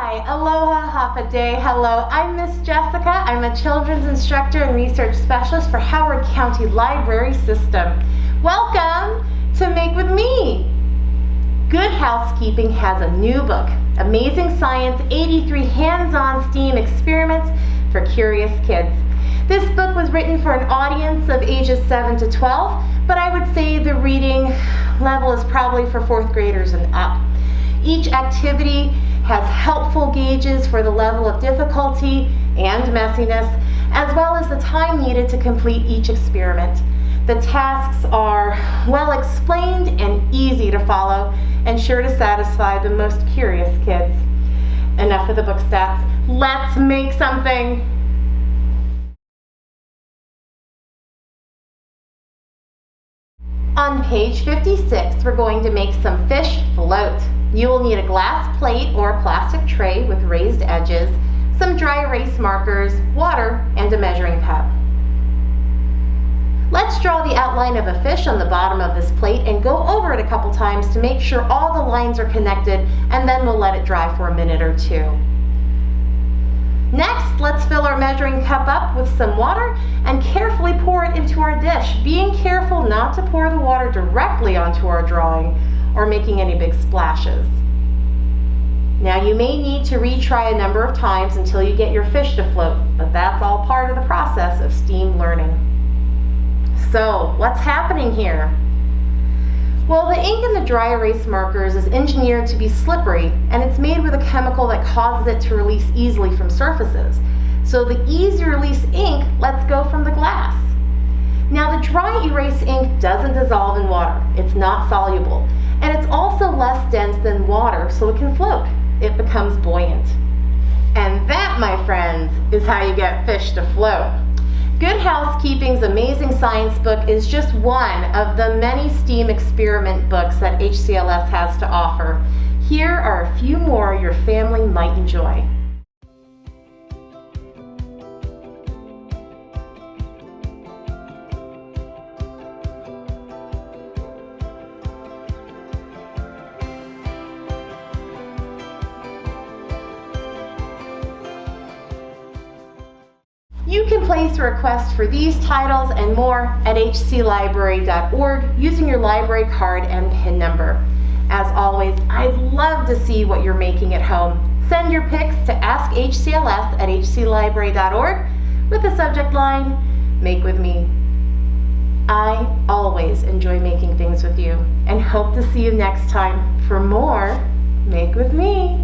Hi, aloha, hafa day, hello. I'm Miss Jessica. I'm a children's instructor and research specialist for Howard County Library System. Welcome to Make With Me. Good Housekeeping has a new book, Amazing Science, 83 Hands-on STEAM Experiments for Curious Kids. This book was written for an audience of ages 7 to 12, but I would say the reading level is probably for 4th graders and up. Each activity has helpful gauges for the level of difficulty and messiness, as well as the time needed to complete each experiment. The tasks are well explained and easy to follow, and sure to satisfy the most curious kids. Enough of the book stats. Let's make something. On page 56, we're going to make some fish float. You will need a glass plate or a plastic tray with raised edges, some dry erase markers, water, and a measuring cup. Let's draw the outline of a fish on the bottom of this plate and go over it a couple times to make sure all the lines are connected, and then we'll let it dry for a minute or two. Next, let's fill our measuring cup up with some water and carefully pour it into our dish, being careful not to pour the water directly onto our drawing or making any big splashes. Now you may need to retry a number of times until you get your fish to float, but that's all part of the process of STEAM learning. So, what's happening here? Well, the ink in the dry erase markers is engineered to be slippery, and it's made with a chemical that causes it to release easily from surfaces. So the easy release ink lets go from the glass. Now the dry erase ink doesn't dissolve in water. It's not soluble, and it's also less dense than water, so it can float. It becomes buoyant. And that, my friends, is how you get fish to float. Good Housekeeping's Amazing Science book is just one of the many STEAM experiment books that HCLS has to offer. Here are a few more your family might enjoy. You can place a request for these titles and more at hclibrary.org using your library card and PIN number. As always, I'd love to see what you're making at home. Send your pics to askhcls at hclibrary.org with the subject line, Make With Me. I always enjoy making things with you and hope to see you next time for more Make With Me.